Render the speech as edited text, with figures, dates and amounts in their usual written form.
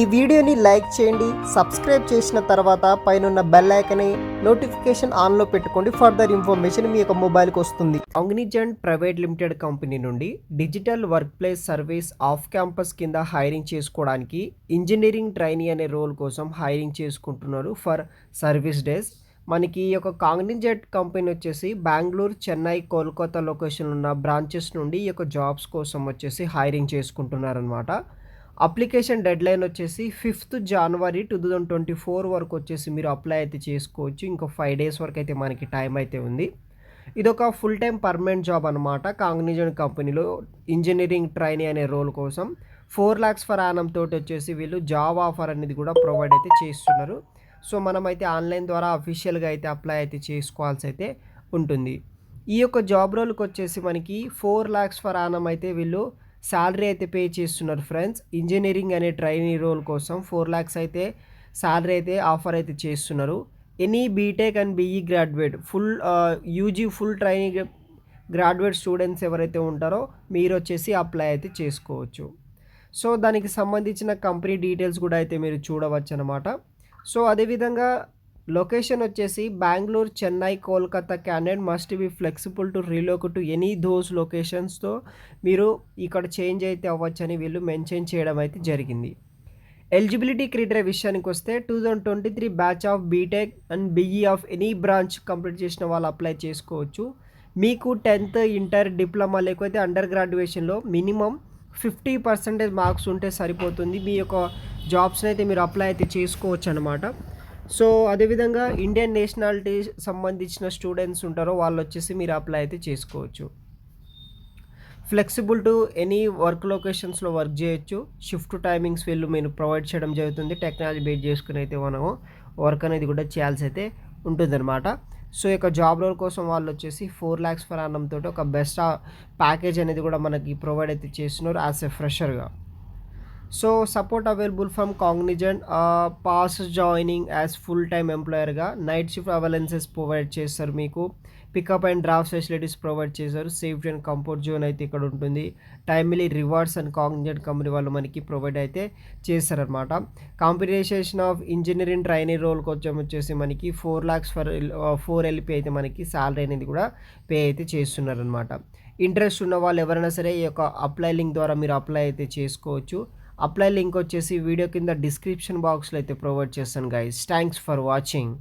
ఈ వీడియోని లైక్ చేయండి, సబ్స్క్రైబ్ చేసిన తర్వాత పైన బెల్ ఐకాన్ని నోటిఫికేషన్ ఆన్లో పెట్టుకోండి. ఫర్దర్ ఇన్ఫర్మేషన్ మీ యొక్క మొబైల్కి వస్తుంది. కాగ్నిజెంట్ ప్రైవేట్ లిమిటెడ్ కంపెనీ నుండి digital work place service off campus కింద హైరింగ్ చేసుకోవడానికి ఇంజనీరింగ్ ట్రైనీ అనే రోల్ కోసం హైరింగ్ చేసుకుంటున్నారు ఫర్ సర్వీస్ డేస్. మనకి ఈ యొక్క కాగ్నిజెంట్ కంపెనీ వచ్చేసి బెంగళూరు, చెన్నై, కోల్కతా లొకేషన్ ఉన్న బ్రాంచెస్ నుండి ఈ యొక్క జాబ్స్ కోసం వచ్చేసి హైరింగ్ చేసుకుంటున్నారనమాట. అప్లికేషన్ డెడ్లైన్ వచ్చేసి 5th January 2024 వరకు వచ్చేసి మీరు అప్లై అయితే చేసుకోవచ్చు. ఇంకో 5 days వరకు అయితే మనకి టైం అయితే ఉంది. ఇదొక ఫుల్ టైం పర్మనెంట్ జాబ్ అనమాట. కాగ్నిజెంట్ కంపెనీలో ఇంజనీరింగ్ ట్రైనీ అనే రోల్ కోసం 4 lakhs per annum తోటి వచ్చేసి వీళ్ళు జాబ్ ఆఫర్ అనేది కూడా ప్రొవైడ్ అయితే చేస్తున్నారు. సో మనమైతే ఆన్లైన్ ద్వారా అఫీషియల్గా అయితే అప్లై అయితే చేసుకోవాల్సి అయితే ఉంటుంది. ఈ యొక్క జాబ్ రోల్కి వచ్చేసి మనకి 4 lakhs per annum అయితే వీళ్ళు శాలరీ అయితే పే చేస్తున్నారు ఫ్రెండ్స్. ఇంజనీరింగ్ అనే ట్రైనీ రోల్ కోసం 4 lakhs అయితే శాలరీ అయితే ఆఫర్ అయితే చేస్తున్నారు. Any BTech and BE graduate UG full trainee graduate students ఎవరైతే ఉంటారో మీరు వచ్చేసి అప్లై అయితే చేసుకోవచ్చు. సో దానికి సంబంధించిన కంపెనీ డీటెయిల్స్ కూడా అయితే మీరు చూడవచ్చు అనమాట. సో అదేవిధంగా లొకేషన్ వచ్చేసి Bengaluru, Chennai, Kolkata candidate must be flexible to relocate to any those లొకేషన్స్తో మీరు ఇక్కడ చేంజ్ అయితే అవ్వచ్చని వీళ్ళు మెన్షన్ చేయడం అయితే జరిగింది. ఎలిజిబిలిటీ క్రైటీరియా విషయానికి వస్తే 2023 batch of BTech and BE of any branch complete చేసిన వాళ్ళు అప్లై చేసుకోవచ్చు. మీకు 10th, ఇంటర్, డిప్లొమా లేకపోతే అండర్ గ్రాడ్యుయేషన్లో మినిమం 50% మార్క్స్ ఉంటే సరిపోతుంది. మీ యొక్క జాబ్స్ని అయితే మీరు అప్లై అయితే చేసుకోవచ్చు అనమాట. సో అదేవిధంగా ఇండియన్ నేషనాలిటీ సంబంధించిన స్టూడెంట్స్ ఉంటారో వాళ్ళు వచ్చేసి మీరు అప్లై అయితే చేసుకోవచ్చు. ఫ్లెక్సిబుల్ టు ఎనీ వర్క్ లొకేషన్స్లో వర్క్ చేయొచ్చు. షిఫ్ట్ టైమింగ్స్ వీళ్ళు మీరు ప్రొవైడ్ చేయడం జరుగుతుంది. టెక్నాలజీ బేస్ చేసుకుని అయితే మనము వర్క్ అనేది కూడా చేయాల్సి అయితే ఉంటుందన్నమాట. సో ఈ యొక్క జాబ్ రోల్ కోసం వాళ్ళు వచ్చేసి 4 lakhs per annum తోటి ఒక బెస్ట్ ప్యాకేజ్ అనేది కూడా మనకి ప్రొవైడ్ అయితే చేస్తున్నారు యాజ్ ఎ ఫ్రెషర్గా. So support available from Cognizant pass joining as full time ఎంప్లాయర్గా. నైట్ షిఫ్ట్ అవైలెన్సెస్ ప్రొవైడ్ చేస్తారు. మీకు pickup and drop facilities provide చేశారు. సేఫ్టీ అండ్ కంఫర్ట్ జోన్ అయితే ఇక్కడ ఉంటుంది. Timely rewards and Cognizant company వాళ్ళు మనకి ప్రొవైడ్ అయితే చేస్తారనమాట. కాంపిటేషన్ ఆఫ్ ఇంజనీరింగ్ ట్రైనీ రోల్కి వచ్చేసి మనకి 4 lakhs for 4 LP అయితే మనకి శాలరీ అనేది కూడా పే అయితే చేస్తున్నారనమాట. ఇంట్రెస్ట్ ఉన్న వాళ్ళు ఎవరైనా సరే ఈ యొక్క అప్లై లింక్ ద్వారా మీరు అప్లై అయితే చేసుకోవచ్చు. అప్లై లింక్ వచ్చేసి వీడియో కింద డిస్క్రిప్షన్ బాక్స్లో అయితే ప్రొవైడ్ చేస్తాను గైస్. Thanks for watching.